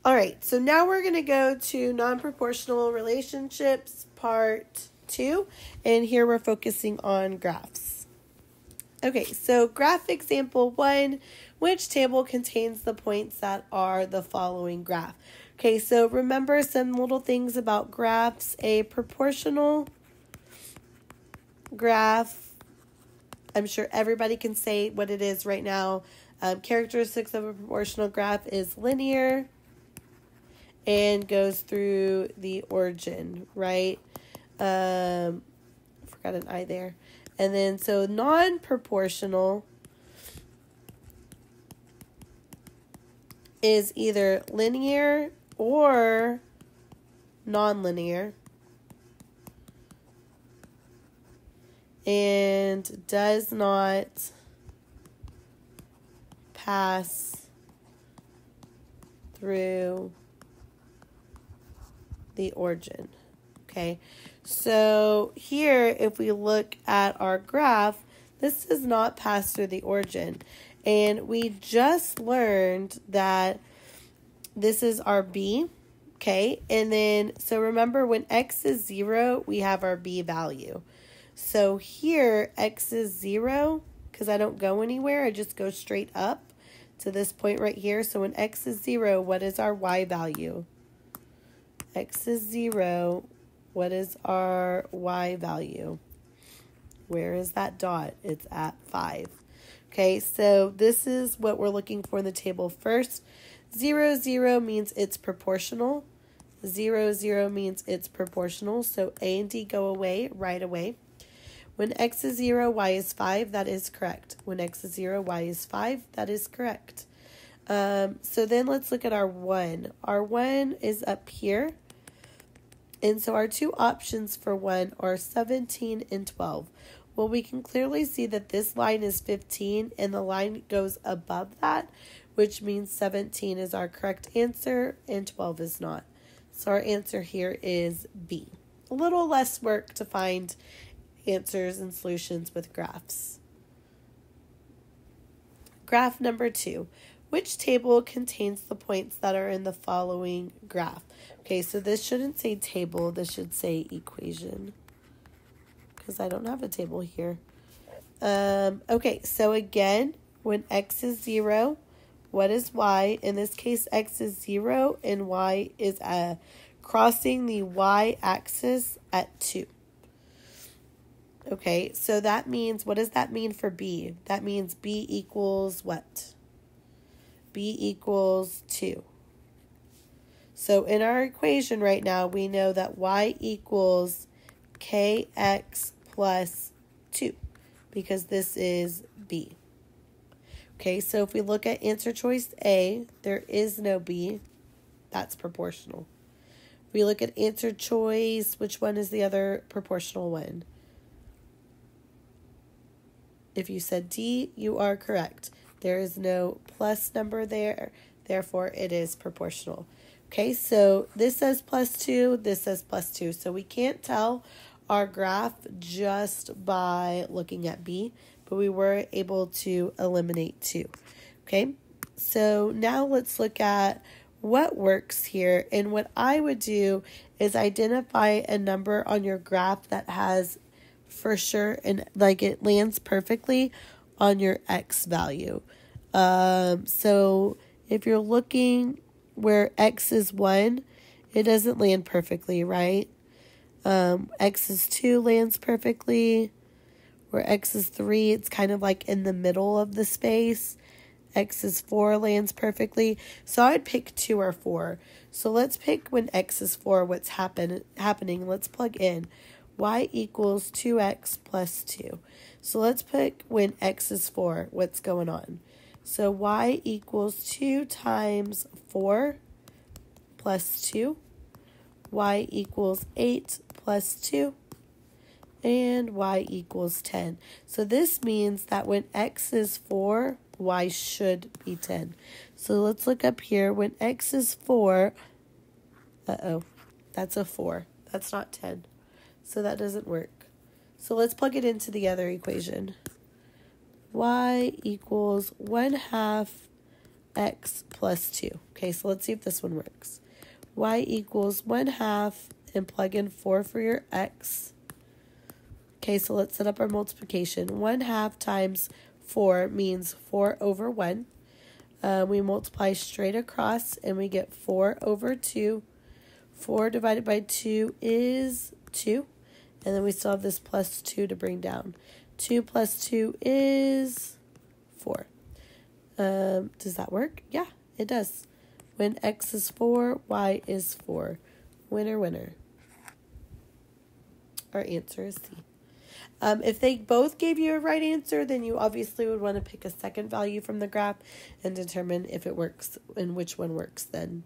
All right, so now we're going to go to non-proportional relationships, part 2, and here we're focusing on graphs. Okay, so graph example 1, which table contains the points that are the following graph? Okay, so remember some little things about graphs. A proportional graph, I'm sure everybody can say what it is right now. Characteristics of a proportional graph is linear and goes through the origin, right? Forgot an I there. And then, so non-proportional is either linear or non-linear and does not pass through the origin. Okay, so here if we look at our graph, this does not pass through the origin, and we just learned that this is our b. Okay, and then so remember when x is 0, we have our b value. So here x is 0 because I don't go anywhere, I just go straight up to this point right here. So when x is 0, what is our y value? X is 0. What is our y value? Where is that dot? It's at 5. Okay, so this is what we're looking for in the table first. 0, 0 means it's proportional. 0, 0 means it's proportional. So A and D go away right away. When x is 0, y is 5, that is correct. When x is 0, y is 5, that is correct. So then let's look at our 1. Our 1 is up here. And so our two options for 1 are 17 and 12. Well, we can clearly see that this line is 15 and the line goes above that, which means 17 is our correct answer and 12 is not. So our answer here is B. A little less work to find answers and solutions with graphs. Graph number 2. Which table contains the points that are in the following graph? Okay, so this shouldn't say table, this should say equation, because I don't have a table here. Okay, so again, when x is 0, what is y? In this case, x is 0 and y is crossing the y-axis at 2. Okay, so that means, what does that mean for b? That means b equals what? B equals 2. So in our equation right now, we know that y equals kx plus 2 because this is b. Okay, so if we look at answer choice A, there is no b. That's proportional. We look at answer choice, which one is the other proportional one? If you said D, you are correct. There is no plus number there, therefore it is proportional. Okay, so this says plus 2, this says plus 2. So we can't tell our graph just by looking at B, but we were able to eliminate 2. Okay, so now let's look at what works here. And what I would do is identify a number on your graph that has for sure, and like it lands perfectly on your x value. So if you're looking where x is 1, it doesn't land perfectly, right? X is 2 lands perfectly. Where x is 3, it's kind of like in the middle of the space. X is 4 lands perfectly. So I'd pick 2 or 4. So let's pick when x is 4, what's happening. Let's plug in. Y equals 2x plus 2. So let's pick when x is 4, what's going on. So y equals 2 times 4 plus 2. Y equals 8 plus 2. And y equals 10. So this means that when x is 4, y should be 10. So let's look up here. When x is 4, that's a 4. That's not 10. So that doesn't work. So let's plug it into the other equation. Y equals 1/2 x plus 2. Okay, so let's see if this one works. Y equals 1/2 and plug in 4 for your x. Okay, so let's set up our multiplication. 1/2 times 4 means 4 over 1. We multiply straight across and we get 4 over 2. 4 divided by 2 is 2. And then we still have this plus 2 to bring down. 2 plus 2 is 4. Does that work? Yeah, it does. When x is 4, y is 4. Winner, winner. Our answer is C. If they both gave you a right answer, then you obviously would want to pick a second value from the graph and determine if it works and which one works then.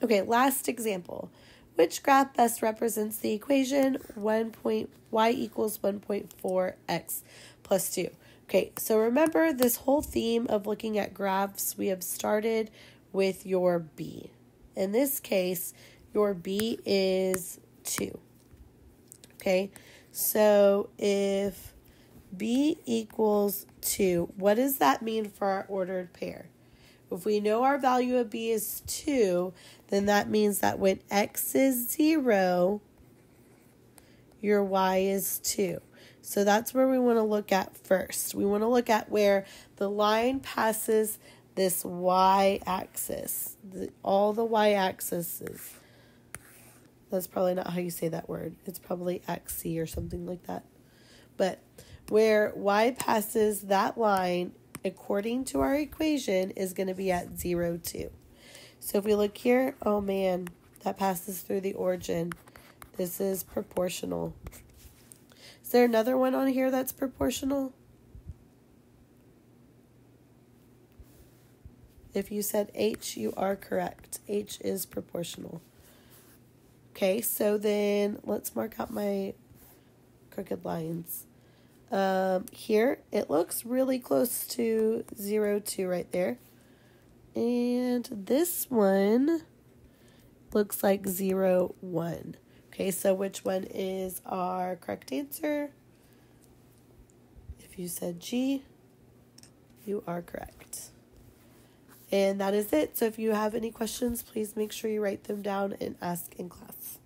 Okay, last example. Which graph best represents the equation y equals 1.4x plus 2? Okay, so remember this whole theme of looking at graphs, we have started with your b. In this case, your b is 2. Okay, so if b equals 2, what does that mean for our ordered pair? If we know our value of b is 2, then that means that when x is 0, your y is 2. So that's where we want to look at first. We want to look at where the line passes this y-axis. All the y-axis. That's probably not how you say that word. It's probably XC or something like that. But where y passes that line, according to our equation, is going to be at 0, 2. So if we look here, oh man, that passes through the origin. This is proportional. Is there another one on here that's proportional? If you said H, you are correct. H is proportional. Okay, so then let's mark out my crooked lines. Here, it looks really close to 0, 2 right there. And this one looks like 0, 1. Okay, so which one is our correct answer? If you said G, you are correct. And that is it. So if you have any questions, please make sure you write them down and ask in class.